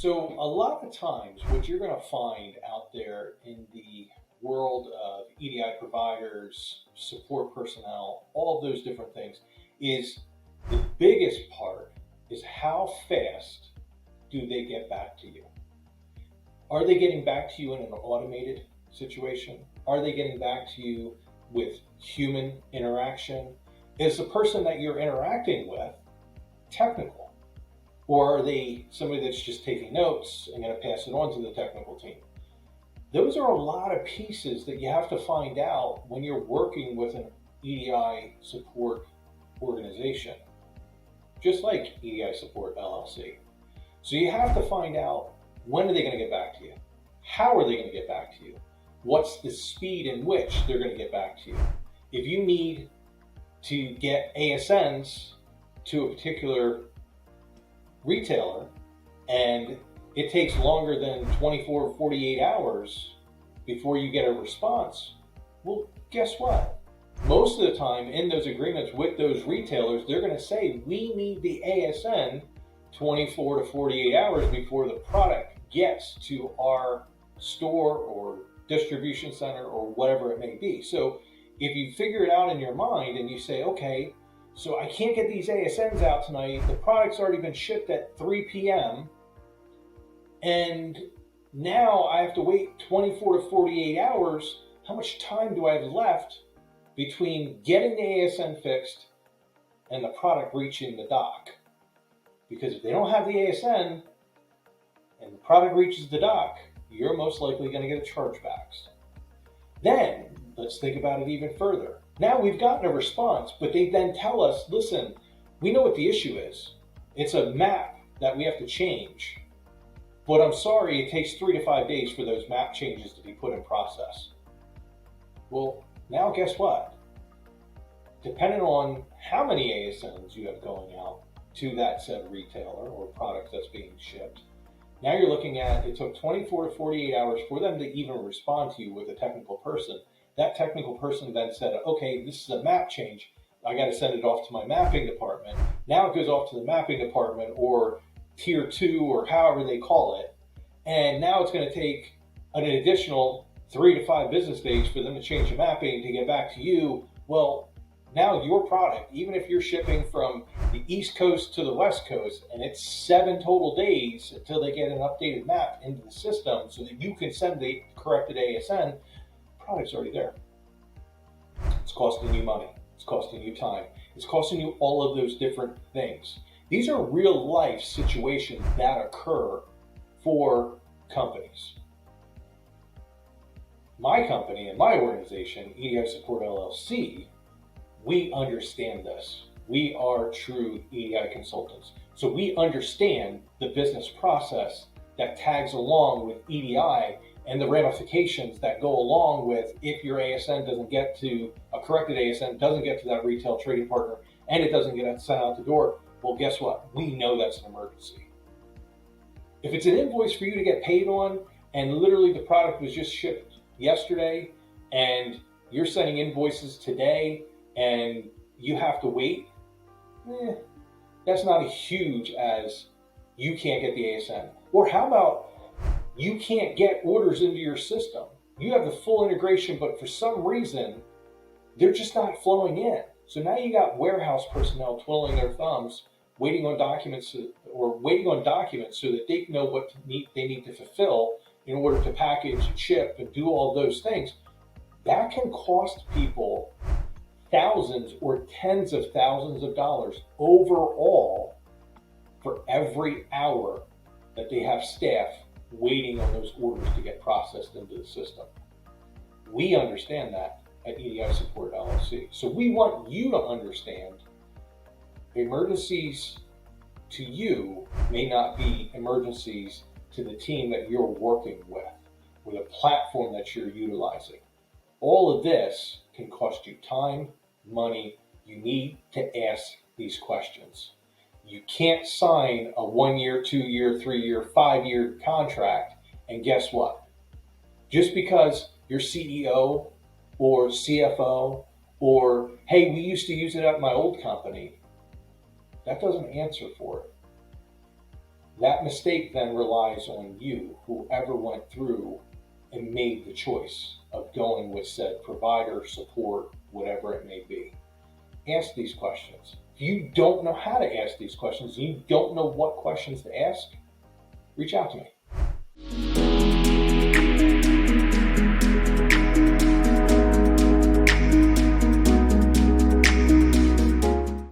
So a lot of times what you're going to find out there in the world of EDI providers, support personnel, all of those different things is the biggest part is how fast do they get back to you? Are they getting back to you in an automated situation? Are they getting back to you with human interaction? Is the person that you're interacting with technical? Or are they somebody that's just taking notes and going to pass it on to the technical team? Those are a lot of pieces that you have to find out when you're working with an EDI support organization, just like EDI Support LLC. So you have to find out, when are they going to get back to you? How are they going to get back to you? What's the speed in which they're going to get back to you? If you need to get ASNs to a particular retailer and it takes longer than 24 or 48 hours before you get a response, well, guess what? Most of the time in those agreements with those retailers, they're going to say, we need the ASN 24 to 48 hours before the product gets to our store or distribution center or whatever it may be. So if you figure it out in your mind and you say, okay, so I can't get these ASNs out tonight, the product's already been shipped at 3 p.m. and now I have to wait 24 to 48 hours, how much time do I have left between getting the ASN fixed and the product reaching the dock? Because if they don't have the ASN and the product reaches the dock, you're most likely going to get a chargebacks. Then let's think about it even further. Now we've gotten a response, but they then tell us, listen, we know what the issue is. It's a map that we have to change. But I'm sorry, it takes 3 to 5 days for those map changes to be put in process. Well, now guess what? Depending on how many ASNs you have going out to that said retailer or product that's being shipped, now you're looking at, it took 24 to 48 hours for them to even respond to you with a technical person. That technical person then said, okay, this is a map change. I got to send it off to my mapping department. Now it goes off to the mapping department or tier 2 or however they call it. And now it's going to take an additional 3 to 5 business days for them to change the mapping to get back to you. Well, now your product, even if you're shipping from the East Coast to the West Coast, and it's 7 total days until they get an updated map into the system so that you can send the corrected ASN, the product's already there. It's costing you money. It's costing you time. It's costing you all of those different things. These are real life situations that occur for companies. My company and my organization, EDI Support LLC, we understand this. We are true EDI consultants. So we understand the business process that tags along with EDI and the ramifications that go along with if your ASN doesn't get to, a corrected ASN doesn't get to that retail trading partner and it doesn't get sent out the door. Well, guess what? We know that's an emergency. If it's an invoice for you to get paid on and literally the product was just shipped yesterday and you're sending invoices today and you have to wait, that's not as huge as you can't get the ASN. Or how about you can't get orders into your system? You have the full integration, but for some reason, they're just not flowing in. So now you got warehouse personnel twiddling their thumbs, waiting on documents so that they know what they need to fulfill in order to package, ship, and do all those things. That can cost people thousands or tens of thousands of dollars overall for every hour that they have staff waiting on those orders to get processed into the system. We understand that at EDI Support LLC. So we want you to understand emergencies to you may not be emergencies to the team that you're working with or the platform that you're utilizing. All of this can cost you time, money. You need to ask these questions. You can't sign a 1-year, 2-year, 3-year, 5-year contract and guess what? Just because your CEO or CFO or, hey, we used to use it at my old company, that doesn't answer for it. That mistake then relies on you, whoever went through and made the choice of going with said provider, support, whatever it may be. Ask these questions. If you don't know how to ask these questions, you don't know what questions to ask, reach out to me.